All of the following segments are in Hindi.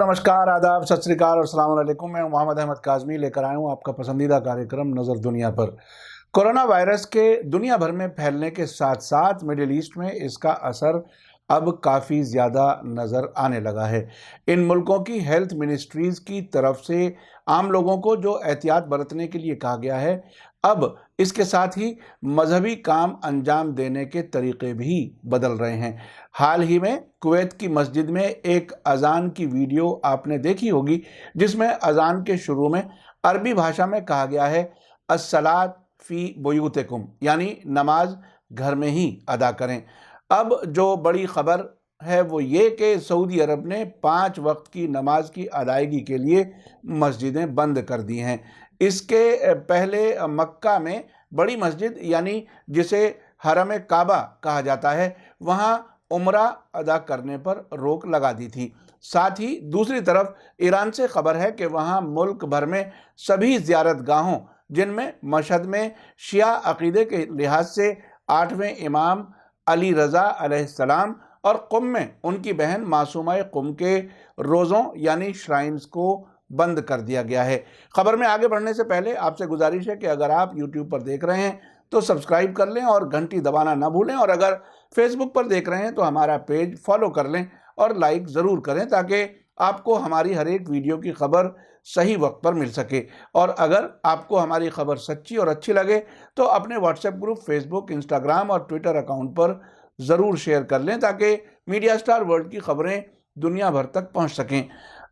नमस्कार, आदाब, सत श्री अकाल और अस्सलाम वालेकुम। मैं मोहम्मद अहमद काज़मी लेकर आया हूँ आपका पसंदीदा कार्यक्रम नज़र दुनिया पर। कोरोना वायरस के दुनिया भर में फैलने के साथ साथ मिडिल ईस्ट में इसका असर अब काफ़ी ज़्यादा नज़र आने लगा है। इन मुल्कों की हेल्थ मिनिस्ट्रीज़ की तरफ से आम लोगों को जो एहतियात बरतने के लिए कहा गया है, अब इसके साथ ही मजहबी काम अंजाम देने के तरीक़े भी बदल रहे हैं। हाल ही में कुवैत की मस्जिद में एक अज़ान की वीडियो आपने देखी होगी, जिसमें अज़ान के शुरू में अरबी भाषा में कहा गया है अस्सलात फ़ी बुयूतिकुम, यानी नमाज घर में ही अदा करें। अब जो बड़ी ख़बर है वो ये कि सऊदी अरब ने 5 वक्त की नमाज की अदायगी के लिए मस्जिदें बंद कर दी हैं। इसके पहले मक्का में बड़ी मस्जिद यानी जिसे हरम काबा कहा जाता है, वहाँ उम्रा अदा करने पर रोक लगा दी थी। साथ ही दूसरी तरफ ईरान से खबर है कि वहाँ मुल्क भर में सभी ज़ियारतगाहों, जिनमें मशहद में शिया अक़ीदे के लिहाज से 8वें इमाम अली रज़ा अलैहिस्सलाम और क़ुम में उनकी बहन मासूमा क़ुम के रोज़ों यानी श्राइन्स को बंद कर दिया गया है। ख़बर में आगे बढ़ने से पहले आपसे गुजारिश है कि अगर आप यूट्यूब पर देख रहे हैं तो सब्सक्राइब कर लें और घंटी दबाना ना भूलें, और अगर फेसबुक पर देख रहे हैं तो हमारा पेज फॉलो कर लें और लाइक ज़रूर करें ताकि आपको हमारी हर एक वीडियो की खबर सही वक्त पर मिल सके। और अगर आपको हमारी खबर सच्ची और अच्छी लगे तो अपने व्हाट्सएप ग्रुप, फेसबुक, इंस्टाग्राम और ट्विटर अकाउंट पर ज़रूर शेयर कर लें ताकि मीडिया स्टार वर्ल्ड की खबरें दुनिया भर तक पहुंच सकें।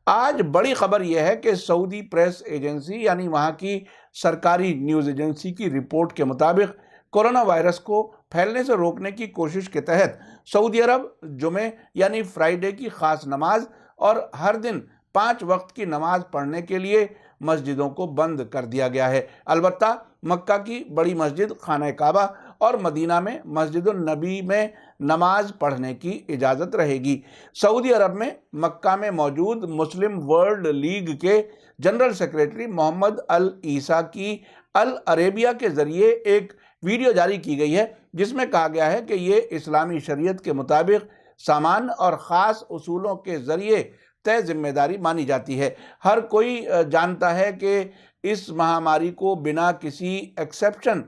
आज बड़ी खबर यह है कि सऊदी प्रेस एजेंसी यानी वहाँ की सरकारी न्यूज़ एजेंसी की रिपोर्ट के मुताबिक कोरोना वायरस को फैलने से रोकने की कोशिश के तहत सऊदी अरब जुमे यानी फ्राइडे की ख़ास नमाज और हर दिन 5 वक्त की नमाज पढ़ने के लिए मस्जिदों को बंद कर दिया गया है। अलबत्ता मक्का की बड़ी मस्जिद खाना काबा और मदीना में मस्जिद नबी में नमाज पढ़ने की इजाज़त रहेगी। सऊदी अरब में मक्का में मौजूद मुस्लिम वर्ल्ड लीग के जनरल सेक्रेटरी मोहम्मद अल ईसा की अल अरेबिया के ज़रिए एक वीडियो जारी की गई है, जिसमें कहा गया है कि ये इस्लामी शरीयत के मुताबिक सामान और ख़ास उसूलों के ज़रिए तय जिम्मेदारी मानी जाती है। हर कोई जानता है कि इस महामारी को बिना किसी एक्सेप्शन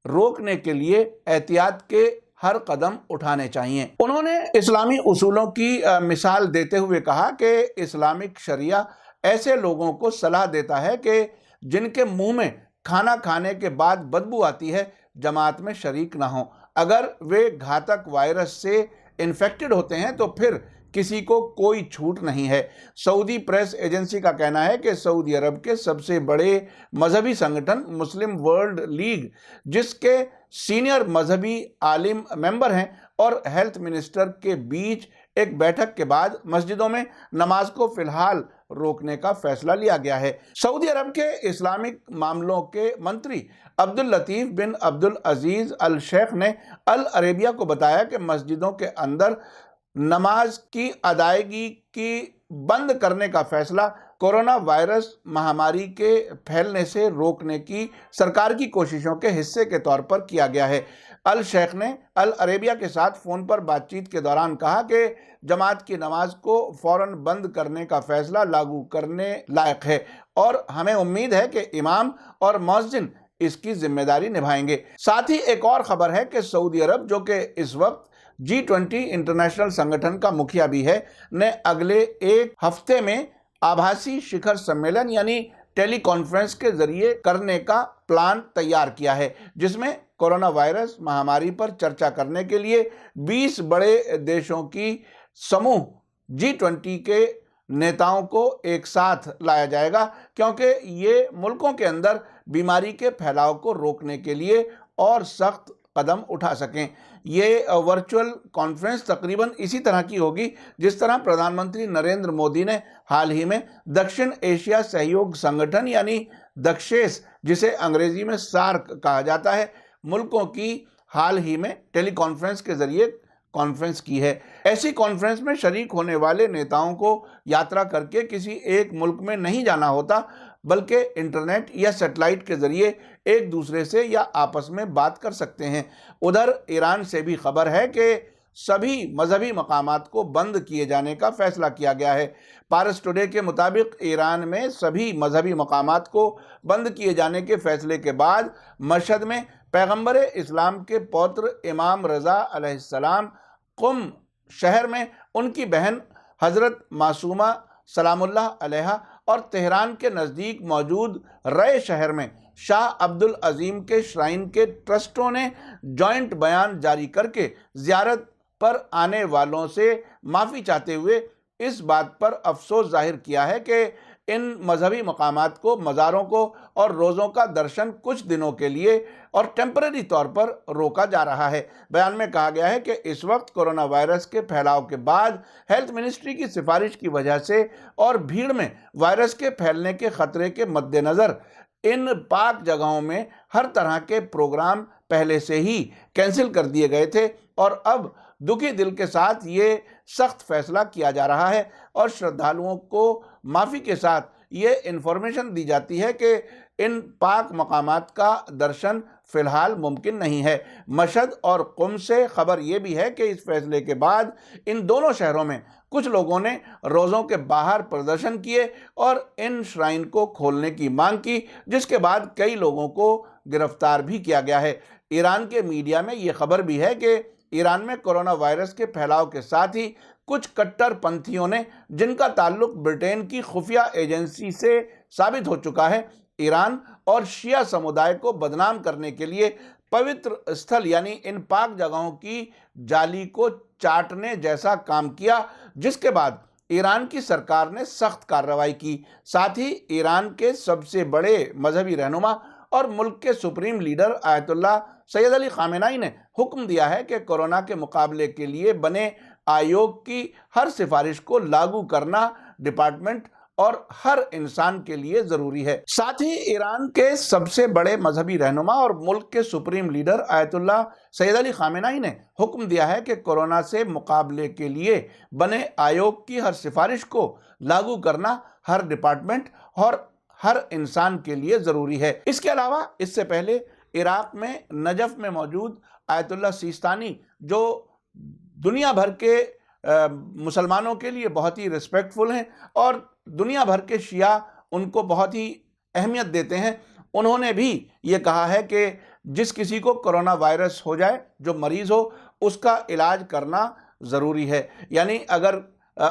रोकने के लिए एहतियात के हर कदम उठाने चाहिए। उन्होंने इस्लामी उसूलों की मिसाल देते हुए कहा कि इस्लामिक शरिया ऐसे लोगों को सलाह देता है कि जिनके मुंह में खाना खाने के बाद बदबू आती है, जमात में शरीक ना हो। अगर वे घातक वायरस से इन्फेक्टेड होते हैं तो फिर किसी को कोई छूट नहीं है। सऊदी प्रेस एजेंसी का कहना है कि सऊदी अरब के सबसे बड़े मजहबी संगठन मुस्लिम वर्ल्ड लीग, जिसके सीनियर मजहबी आलिम मेंबर हैं, और हेल्थ मिनिस्टर के बीच एक बैठक के बाद मस्जिदों में नमाज को फिलहाल रोकने का फैसला लिया गया है। सऊदी अरब के इस्लामिक मामलों के मंत्री अब्दुल लतीफ़ बिन अब्दुल अजीज़ अल शेख ने अल अरेबिया को बताया कि मस्जिदों के अंदर नमाज की अदायगी की बंद करने का फैसला कोरोना वायरस महामारी के फैलने से रोकने की सरकार की कोशिशों के हिस्से के तौर पर किया गया है। अल शेख ने अल अरेबिया के साथ फ़ोन पर बातचीत के दौरान कहा कि जमात की नमाज को फ़ौरन बंद करने का फ़ैसला लागू करने लायक है और हमें उम्मीद है कि इमाम और मौज़िन इसकी जिम्मेदारी निभाएंगे। साथ ही एक और ख़बर है कि सऊदी अरब, जो कि इस वक्त G20 इंटरनेशनल संगठन का मुखिया भी है, ने अगले एक हफ्ते में आभासी शिखर सम्मेलन यानी टेली कॉन्फ्रेंस के जरिए करने का प्लान तैयार किया है, जिसमें कोरोना वायरस महामारी पर चर्चा करने के लिए 20 बड़े देशों की समूह G20 के नेताओं को एक साथ लाया जाएगा, क्योंकि ये मुल्कों के अंदर बीमारी के फैलाव को रोकने के लिए और सख्त कदम उठा सकें। ये वर्चुअल कॉन्फ्रेंस तकरीबन इसी तरह की होगी जिस तरह प्रधानमंत्री नरेंद्र मोदी ने हाल ही में दक्षिण एशिया सहयोग संगठन यानी दक्षेस, जिसे अंग्रेजी में सार्क कहा जाता है, मुल्कों की हाल ही में टेली कॉन्फ्रेंस के जरिए कॉन्फ्रेंस की है। ऐसी कॉन्फ्रेंस में शरीक होने वाले नेताओं को यात्रा करके किसी एक मुल्क में नहीं जाना होता, बल्कि इंटरनेट या सेटेलाइट के ज़रिए एक दूसरे से या आपस में बात कर सकते हैं। उधर ईरान से भी खबर है कि सभी मजहबी मकामात को बंद किए जाने का फैसला किया गया है। पारस टुडे के मुताबिक ईरान में सभी मजहबी मकामात को बंद किए जाने के फैसले के बाद मशहद में पैगंबर इस्लाम के पौत्र इमाम रज़ा अलैहिस्सलाम, कुम शहर में उनकी बहन हज़रत मासूमा सलामुल्लाह अलैहा और तेहरान के नज़दीक मौजूद रय शहर में शाह अब्दुल अजीम के श्राइन के ट्रस्टों ने जॉइंट बयान जारी करके ज़ियारत पर आने वालों से माफ़ी चाहते हुए इस बात पर अफसोस जाहिर किया है कि इन मजहबी मकामात को, मज़ारों को और रोज़ों का दर्शन कुछ दिनों के लिए और टेम्परेरी तौर पर रोका जा रहा है। बयान में कहा गया है कि इस वक्त कोरोना वायरस के फैलाव के बाद हेल्थ मिनिस्ट्री की सिफारिश की वजह से और भीड़ में वायरस के फैलने के खतरे के मद्देनज़र इन पाक जगहों में हर तरह के प्रोग्राम पहले से ही कैंसिल कर दिए गए थे और अब दुखी दिल के साथ ये सख्त फैसला किया जा रहा है और श्रद्धालुओं को माफ़ी के साथ ये इन्फॉर्मेशन दी जाती है कि इन पाक मकामात का दर्शन फ़िलहाल मुमकिन नहीं है। मशहद और कुम से खबर ये भी है कि इस फैसले के बाद इन दोनों शहरों में कुछ लोगों ने रोज़ों के बाहर प्रदर्शन किए और इन श्राइन को खोलने की मांग की, जिसके बाद कई लोगों को गिरफ्तार भी किया गया है। ईरान के मीडिया में ये खबर भी है कि ईरान में कोरोना वायरस के फैलाव के साथ ही कुछ कट्टरपंथियों ने, जिनका ताल्लुक ब्रिटेन की खुफिया एजेंसी से साबित हो चुका है, ईरान और शिया समुदाय को बदनाम करने के लिए पवित्र स्थल यानी इन पाक जगहों की जाली को चाटने जैसा काम किया, जिसके बाद ईरान की सरकार ने सख्त कार्रवाई की। साथ ही ईरान के सबसे बड़े मजहबी रहनुमा और मुल्क के supreme leader Ayatollah Sayyid Ali Khamenei ने हुक्म दिया है कि कोरोना के मुकाबले के लिए बने आयोग की हर सिफारिश को लागू करना डिपार्टमेंट और हर इंसान के लिए ज़रूरी है। साथ ही ईरान के सबसे बड़े मजहबी रहनुमा और मुल्क के supreme leader Ayatollah Sayyid Ali Khamenei ने हुक्म दिया है कि कोरोना से मुकाबले के लिए बने आयोग की हर सिफारिश को लागू करना हर डिपार्टमेंट और हर इंसान के लिए ज़रूरी है। इसके अलावा इससे पहले इराक़ में नजफ़ में मौजूद आयतुल्लाह सिस्तानी, जो दुनिया भर के मुसलमानों के लिए बहुत ही रिस्पेक्टफुल हैं और दुनिया भर के शिया उनको बहुत ही अहमियत देते हैं, उन्होंने भी ये कहा है कि जिस किसी को कोरोना वायरस हो जाए, जो मरीज़ हो, उसका इलाज करना ज़रूरी है। यानी अगर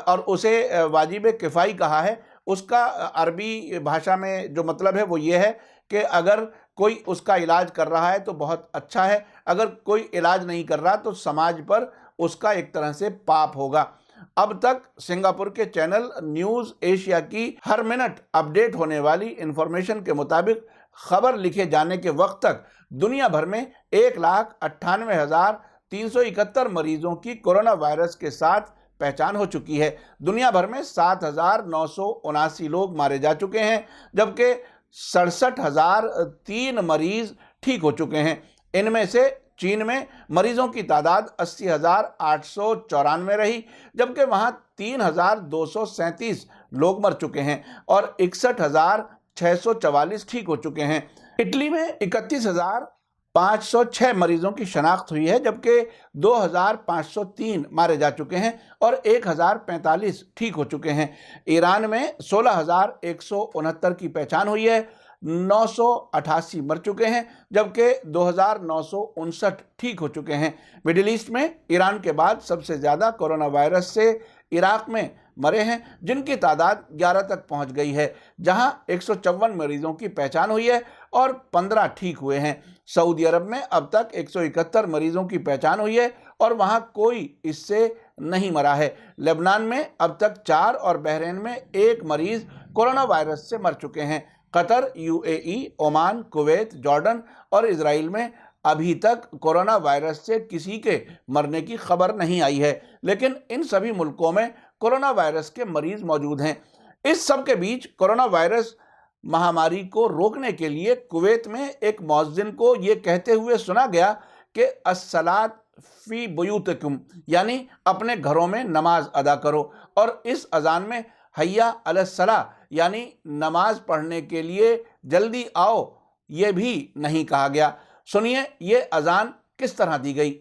और उसे वाजिब किफ़ाई कहा है। उसका अरबी भाषा में जो मतलब है वो ये है कि अगर कोई उसका इलाज कर रहा है तो बहुत अच्छा है, अगर कोई इलाज नहीं कर रहा तो समाज पर उसका एक तरह से पाप होगा। अब तक सिंगापुर के चैनल न्यूज़ एशिया की हर मिनट अपडेट होने वाली इंफॉर्मेशन के मुताबिक खबर लिखे जाने के वक्त तक दुनिया भर में 1,98,371 मरीजों की कोरोना वायरस के साथ पहचान हो चुकी है। दुनिया भर में 7,979 लोग मारे जा चुके हैं, जबकि 67,003 मरीज ठीक हो चुके हैं। इनमें से चीन में मरीजों की तादाद 80,894 रही, जबकि वहां 3,237 लोग मर चुके हैं और 61,644 ठीक हो चुके हैं। इटली में 31,506 मरीजों की शनाख्त हुई है, जबकि 2,503 मारे जा चुके हैं और 1,045 ठीक हो चुके हैं। ईरान में 16,169 की पहचान हुई है, 988 मर चुके हैं, जबकि 2,959 ठीक हो चुके हैं। मिडिल ईस्ट में ईरान के बाद सबसे ज़्यादा कोरोना वायरस से इराक़ में मरे हैं, जिनकी तादाद 11 तक पहुंच गई है, जहां 154 मरीजों की पहचान हुई है और 15 ठीक हुए हैं। सऊदी अरब में अब तक 171 मरीजों की पहचान हुई है और वहां कोई इससे नहीं मरा है। लेबनान में अब तक 4 और बहरीन में 1 मरीज कोरोना वायरस से मर चुके हैं। Qatar, UAE, Oman, Kuwait, Jordan और इजराइल में अभी तक कोरोना वायरस से किसी के मरने की खबर नहीं आई है, लेकिन इन सभी मुल्कों में कोरोना वायरस के मरीज मौजूद हैं। इस सब के बीच कोरोना वायरस महामारी को रोकने के लिए कुवैत में एक मौज़िन को ये कहते हुए सुना गया कि अस्सलात फी बुयूतिकुम, यानी अपने घरों में नमाज अदा करो, और इस अजान में हय्या अलस्सलाह यानी नमाज पढ़ने के लिए जल्दी आओ ये भी नहीं कहा गया। सुनिए ये अजान किस तरह दी गई।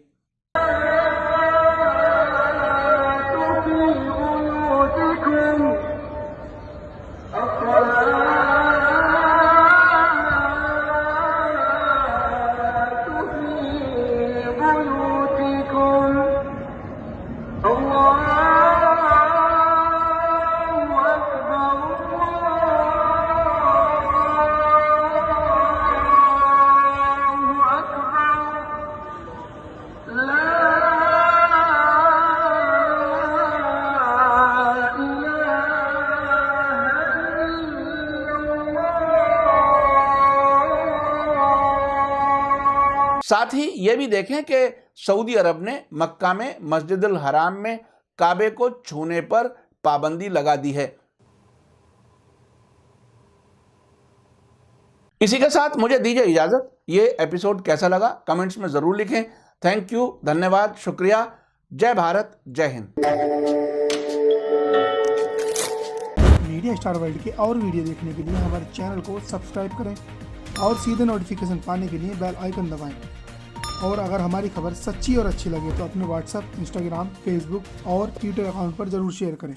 साथ ही ये भी देखें कि सऊदी अरब ने मक्का में मस्जिदुल हराम में काबे को छूने पर पाबंदी लगा दी है। इसी के साथ मुझे दीजिए इजाजत। ये एपिसोड कैसा लगा कमेंट्स में जरूर लिखें। थैंक यू, धन्यवाद, शुक्रिया। जय भारत, जय हिंद। मीडिया स्टार वर्ल्ड के और वीडियो देखने के लिए हमारे चैनल को सब्सक्राइब करें और सीधे नोटिफिकेशन पाने के लिए बेल आइकन दबाएं। और अगर हमारी खबर सच्ची और अच्छी लगे तो अपने व्हाट्सएप, इंस्टाग्राम, फेसबुक और ट्विटर अकाउंट पर जरूर शेयर करें।